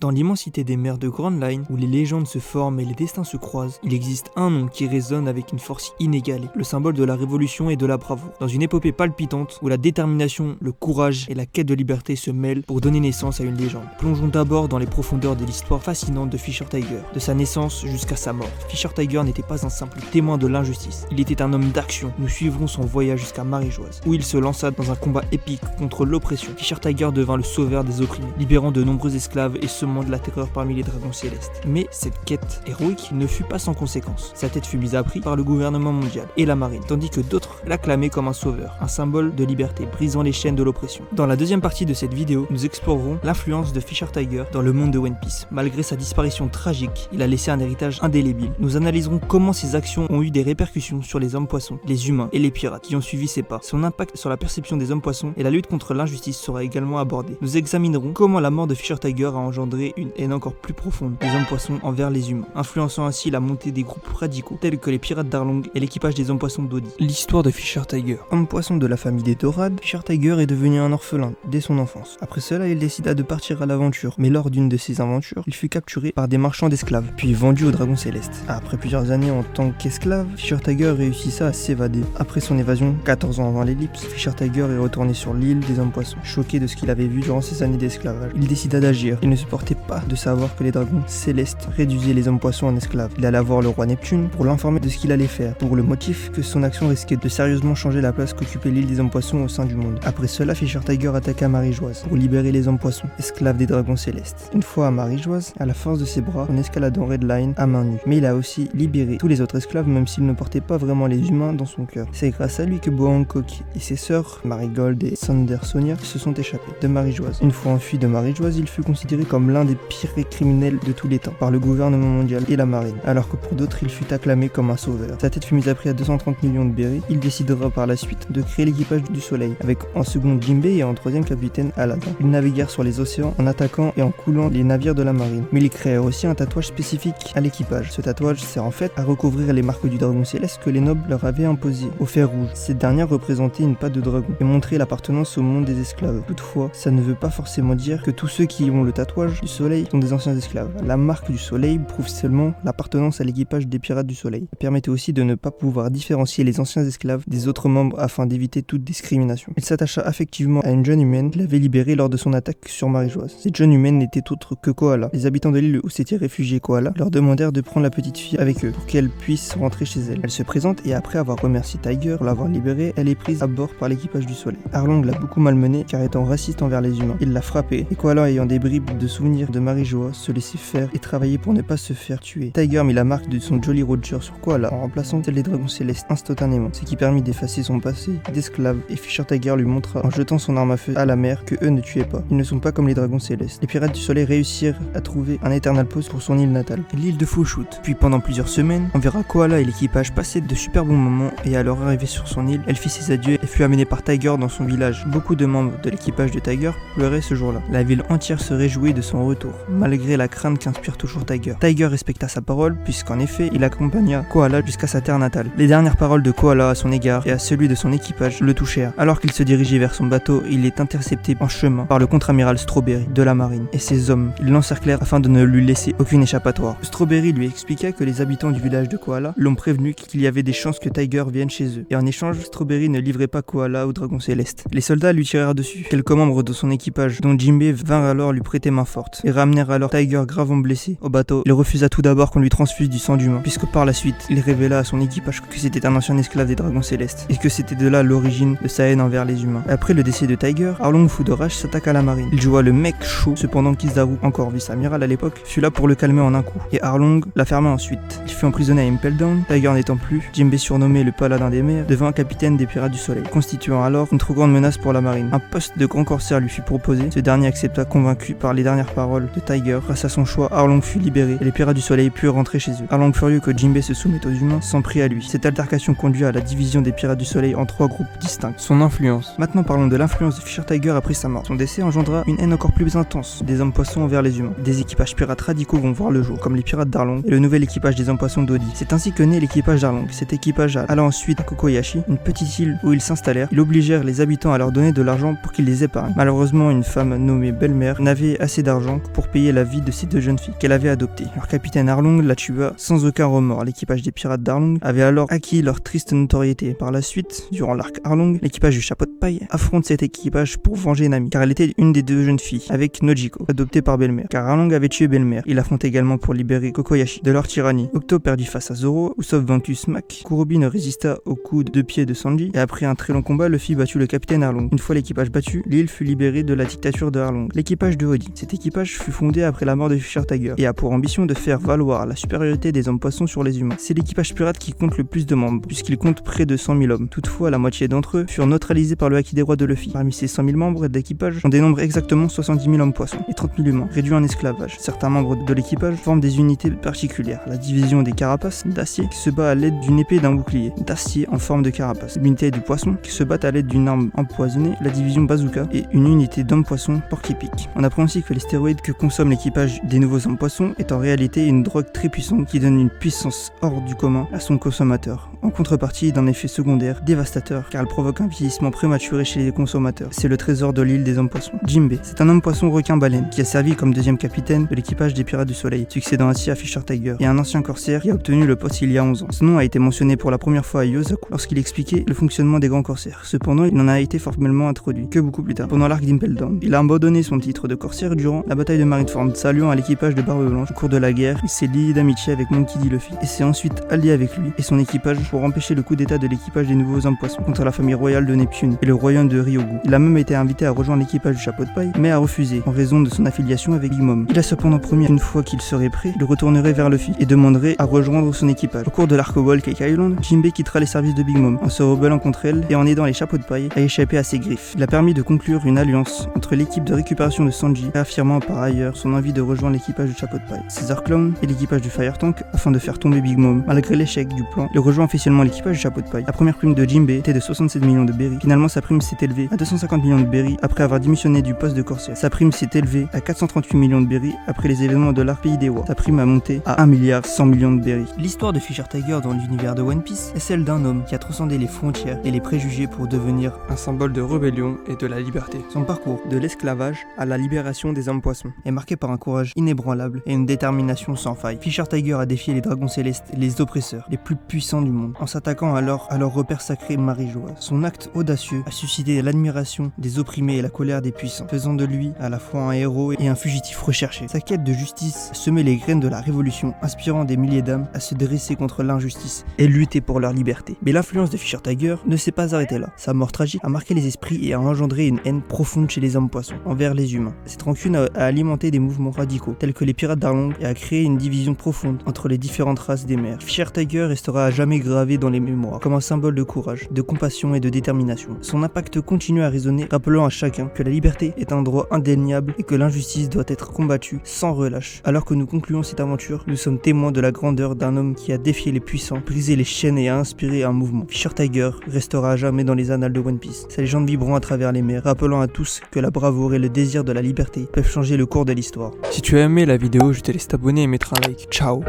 Dans l'immensité des mers de Grand Line, où les légendes se forment et les destins se croisent, il existe un nom qui résonne avec une force inégalée, le symbole de la révolution et de la bravoure. Dans une épopée palpitante, où la détermination, le courage et la quête de liberté se mêlent pour donner naissance à une légende. Plongeons d'abord dans les profondeurs de l'histoire fascinante de Fisher Tiger, de sa naissance jusqu'à sa mort. Fisher Tiger n'était pas un simple témoin de l'injustice, il était un homme d'action. Nous suivrons son voyage jusqu'à Marie-Joise, où il se lança dans un combat épique contre l'oppression. Fisher Tiger devint le sauveur des opprimés, libérant de nombreux esclaves et semant de la terreur parmi les dragons célestes. Mais cette quête héroïque ne fut pas sans conséquences. Sa tête fut mise à prix par le gouvernement mondial et la marine, tandis que d'autres l'acclamaient comme un sauveur, un symbole de liberté, brisant les chaînes de l'oppression. Dans la deuxième partie de cette vidéo, nous explorerons l'influence de Fisher Tiger dans le monde de One Piece. Malgré sa disparition tragique, il a laissé un héritage indélébile. Nous analyserons comment ses actions ont eu des répercussions sur les hommes-poissons, les humains et les pirates qui ont suivi ses pas. Son impact sur la perception des hommes-poissons et la lutte contre l'injustice sera également abordé. Nous examinerons comment la mort de Fisher Tiger a engendré une haine encore plus profonde des hommes-poissons envers les humains, influençant ainsi la montée des groupes radicaux tels que les pirates d'Arlong et l'équipage des hommes-poissons d'Odi. L'histoire de Fisher Tiger. Homme-poisson de la famille des Dorades, Fisher Tiger est devenu un orphelin dès son enfance. Après cela, il décida de partir à l'aventure, mais lors d'une de ses aventures, il fut capturé par des marchands d'esclaves, puis vendu aux dragons célestes. Après plusieurs années en tant qu'esclave, Fisher Tiger réussissa à s'évader. Après son évasion, 14 ans avant l'ellipse, Fisher Tiger est retourné sur l'île des hommes-poissons. Choqué de ce qu'il avait vu durant ses années d'esclavage, il décida d'agir. Il ne supportait pas de savoir que les dragons célestes réduisaient les hommes-poissons en esclaves. Il alla voir le roi Neptune pour l'informer de ce qu'il allait faire, pour le motif que son action risquait de sérieusement changer la place qu'occupait l'île des hommes-poissons au sein du monde. Après cela, Fisher Tiger attaqua Marie-Joise pour libérer les hommes-poissons, esclaves des dragons célestes. Une fois à Marie-Joise, à la force de ses bras, on escalade en Red Line à main nue. Mais il a aussi libéré tous les autres esclaves, même s'il ne portait pas vraiment les humains dans son cœur. C'est grâce à lui que Boa Hancock et ses sœurs, Marigold et Sandersonia, se sont échappés de Marie-Joise. Une fois enfui de Marie-Joise, il fut considéré comme l'un des pires criminels de tous les temps par le gouvernement mondial et la marine, alors que pour d'autres il fut acclamé comme un sauveur. Sa tête fut mise à prix à 230 millions de berries. Il décidera par la suite de créer l'équipage du Soleil, avec en second Jinbei et en troisième capitaine Aladdin. Ils naviguèrent sur les océans en attaquant et en coulant les navires de la marine. Mais ils créèrent aussi un tatouage spécifique à l'équipage. Ce tatouage sert en fait à recouvrir les marques du dragon céleste que les nobles leur avaient imposées au fer rouge. Cette dernière représentait une patte de dragon et montrait l'appartenance au monde des esclaves. Toutefois, ça ne veut pas forcément dire que tous ceux qui ont le tatouage du Soleil sont des anciens esclaves. La marque du Soleil prouve seulement l'appartenance à l'équipage des pirates du Soleil. Elle permettait aussi de ne pas pouvoir différencier les anciens esclaves des autres membres afin d'éviter toute discrimination. Il s'attacha affectivement à une jeune humaine qu'il avait libérée lors de son attaque sur Marie-Joise. Cette jeune humaine n'était autre que Koala. Les habitants de l'île où s'était réfugié Koala leur demandèrent de prendre la petite fille avec eux pour qu'elle puisse rentrer chez elle. Elle se présente et après avoir remercié Tiger pour l'avoir libérée, elle est prise à bord par l'équipage du Soleil. Arlong l'a beaucoup malmenée car étant raciste envers les humains. Il l'a frappée et Koala, ayant des bribes de souvenirs de Marie-Joise, se laissait faire et travailler pour ne pas se faire tuer. Tiger mit la marque de son Jolly Roger sur Koala en remplaçant celle des dragons célestes instantanément, ce qui permit d'effacer son passé d'esclave, et Fisher Tiger lui montra en jetant son arme à feu à la mer que eux ne tuaient pas. Ils ne sont pas comme les dragons célestes. Les pirates du Soleil réussirent à trouver un Eternal Post pour son île natale, l'île de Fullshoot. Puis pendant plusieurs semaines, on verra Koala et l'équipage passer de super bons moments, et à leur arrivée sur son île, elle fit ses adieux et fut amenée par Tiger dans son village. Beaucoup de membres de l'équipage de Tiger pleuraient ce jour-là. La ville entière se réjouit de son retour, malgré la crainte qu'inspire toujours Tiger. Tiger respecta sa parole puisqu'en effet, il accompagna Koala jusqu'à sa terre natale. Les dernières paroles de Koala à son égard et à celui de son équipage le touchèrent. Alors qu'il se dirigeait vers son bateau, il est intercepté en chemin par le contre-amiral Strawberry de la marine et ses hommes. Ils l'encerclèrent afin de ne lui laisser aucune échappatoire. Strawberry lui expliqua que les habitants du village de Koala l'ont prévenu qu'il y avait des chances que Tiger vienne chez eux. Et en échange, Strawberry ne livrait pas Koala au dragon céleste. Les soldats lui tirèrent dessus. Quelques membres de son équipage, dont Jinbei, vinrent alors lui prêter main forte et ramenèrent alors Tiger gravement blessé au bateau. Il refusa tout d'abord qu'on lui transfuse du sang d'humain, puisque par la suite, il révéla à son équipage que c'était un ancien esclave des dragons célestes, et que c'était de là l'origine de sa haine envers les humains. Après le décès de Tiger, Arlong fou de rage s'attaque à la marine. Il joua le mec chaud, cependant Kizaru, encore vice-amiral à l'époque, fut là pour le calmer en un coup, et Arlong la ferma ensuite. Il fut emprisonné à Impel Down. Tiger n'étant plus, Jinbei, surnommé le paladin des mers, devint capitaine des pirates du Soleil, constituant alors une trop grande menace pour la marine. Un poste de grand corsaire lui fut proposé. Ce dernier accepta, convaincu par les dernières paroles de Tiger. Grâce à son choix, Arlong fut libéré et les pirates du Soleil purent rentrer chez eux. Arlong, furieux que Jinbei se soumette aux humains, s'en prit à lui. Cette altercation conduit à la division des pirates du Soleil en 3 groupes distincts. Son influence. Maintenant parlons de l'influence de Fisher Tiger après sa mort. Son décès engendra une haine encore plus intense des hommes-poissons envers les humains. Des équipages pirates radicaux vont voir le jour, comme les pirates d'Arlong et le nouvel équipage des hommes-poissons d'Odi. C'est ainsi que naît l'équipage d'Arlong. Cet équipage alla ensuite à Kokoyashi, une petite île où ils s'installèrent. Ils obligèrent les habitants à leur donner de l'argent pour qu'ils les épargnent. Malheureusement, une femme nommée Belle-Mère n'avait assez d'argent d'argent pour payer la vie de ces deux jeunes filles qu'elle avait adoptées. Leur capitaine Arlong la tua sans aucun remords. L'équipage des pirates d'Arlong avait alors acquis leur triste notoriété. Par la suite, durant l'arc Arlong, l'équipage du chapeau de paille affronte cet équipage pour venger Nami, car elle était une des deux jeunes filles, avec Nojiko, adoptée par Belle-Mère. Car Arlong avait tué Belle-Mère. Il affronte également pour libérer Kokoyashi de leur tyrannie. Octo perdit face à Zoro, Usopp vaincu Smack. Kurobi ne résista au coup de pied de Sanji, et après un très long combat, Luffy battu le capitaine Arlong. Une fois l'équipage battu, l'île fut libérée de la dictature de Arlong. L'équipage de Odi. Cet équipage fut fondé après la mort de Fisher Tiger et a pour ambition de faire valoir la supériorité des hommes poissons sur les humains. C'est l'équipage pirate qui compte le plus de membres, puisqu'il compte près de 100 000 hommes. Toutefois, la moitié d'entre eux furent neutralisés par le haki des rois de Luffy. Parmi ces 100 000 membres d'équipage, on dénombre exactement 70 000 hommes poissons et 30 000 humains, réduits en esclavage. Certains membres de l'équipage forment des unités particulières. La division des carapaces d'acier qui se bat à l'aide d'une épée et d'un bouclier d'acier en forme de carapace. L'unité du poisson qui se bat à l'aide d'une arme empoisonnée, la division bazooka, et une unité d'hommes poissons porc-épic. On apprend aussi que les stéroïdes que consomme l'équipage des nouveaux hommes poissons est en réalité une drogue très puissante qui donne une puissance hors du commun à son consommateur. En contrepartie d'un effet secondaire dévastateur car elle provoque un vieillissement prématuré chez les consommateurs. C'est le trésor de l'île des hommes poissons. Jinbe, c'est un homme poisson requin baleine qui a servi comme deuxième capitaine de l'équipage des Pirates du Soleil, succédant ainsi à Fisher Tiger, et un ancien corsaire qui a obtenu le poste il y a 11 ans. Son nom a été mentionné pour la première fois à Yosaku lorsqu'il expliquait le fonctionnement des grands corsaires. Cependant, il n'en a été formellement introduit que beaucoup plus tard, pendant l'arc d'Impel Down. Il a abandonné son titre de corsaire durant la bataille de Marineford, saluant à l'équipage de Barbe Blanche. Au cours de la guerre, il s'est lié d'amitié avec Monkey D. Luffy et s'est ensuite allié avec lui et son équipage pour empêcher le coup d'état de l'équipage des nouveaux hommes poissons contre la famille royale de Neptune et le royaume de Ryogu. Il a même été invité à rejoindre l'équipage du chapeau de paille, mais a refusé en raison de son affiliation avec Big Mom. Il a cependant promis qu'une fois qu'il serait prêt, il retournerait vers Luffy et demanderait à rejoindre son équipage. Au cours de l'arc Wall Cake Island, Jinbe quittera les services de Big Mom en se rebellant contre elle et en aidant les chapeaux de paille à échapper à ses griffes. Il a permis de conclure une alliance entre l'équipe de récupération de Sanji, réaffirmant par ailleurs son envie de rejoindre l'équipage du chapeau de paille. Caesar Clown et l'équipage du Fire Tank afin de faire tomber Big Mom. Malgré l'échec du plan, il rejoint officiellement l'équipage du chapeau de paille. La première prime de Jinbe était de 67 millions de berry. Finalement, sa prime s'est élevée à 250 millions de berry après avoir démissionné du poste de corsaire. Sa prime s'est élevée à 438 millions de berry après les événements de l'arc Pays des Rois. Sa prime a monté à 1 milliard 100 millions de berry. L'histoire de Fisher Tiger dans l'univers de One Piece est celle d'un homme qui a transcendé les frontières et les préjugés pour devenir un symbole de rébellion et de la liberté. Son parcours de l'esclavage à la libération des hommes poissons est marqué par un courage inébranlable et une détermination sans faille. Fisher Tiger a défié les dragons célestes et les oppresseurs les plus puissants du monde en s'attaquant alors à leur repère sacré Marie-Joie. Son acte audacieux a suscité l'admiration des opprimés et la colère des puissants, faisant de lui à la fois un héros et un fugitif recherché. Sa quête de justice a semé les graines de la révolution, inspirant des milliers d'âmes à se dresser contre l'injustice et lutter pour leur liberté. Mais l'influence de Fisher Tiger ne s'est pas arrêtée là. Sa mort tragique a marqué les esprits et a engendré une haine profonde chez les hommes poissons envers les humains. Cette rancune a alimenté des mouvements radicaux tels que les pirates d'Arlong et a créé une division profonde entre les différentes races des mers. Fisher Tiger restera à jamais gravé dans les mémoires comme un symbole de courage, de compassion et de détermination. Son impact continue à résonner, rappelant à chacun que la liberté est un droit indéniable et que l'injustice doit être combattue sans relâche. Alors que nous concluons cette aventure, nous sommes témoins de la grandeur d'un homme qui a défié les puissants, brisé les chaînes et a inspiré un mouvement. Fisher Tiger restera à jamais dans les annales de One Piece. Sa légende vibrant à travers les mers, rappelant à tous que la bravoure et le désir de la liberté peuvent changer le cours de l'histoire. Si tu as aimé la vidéo, je te laisse t'abonner et mettre un like. Ciao.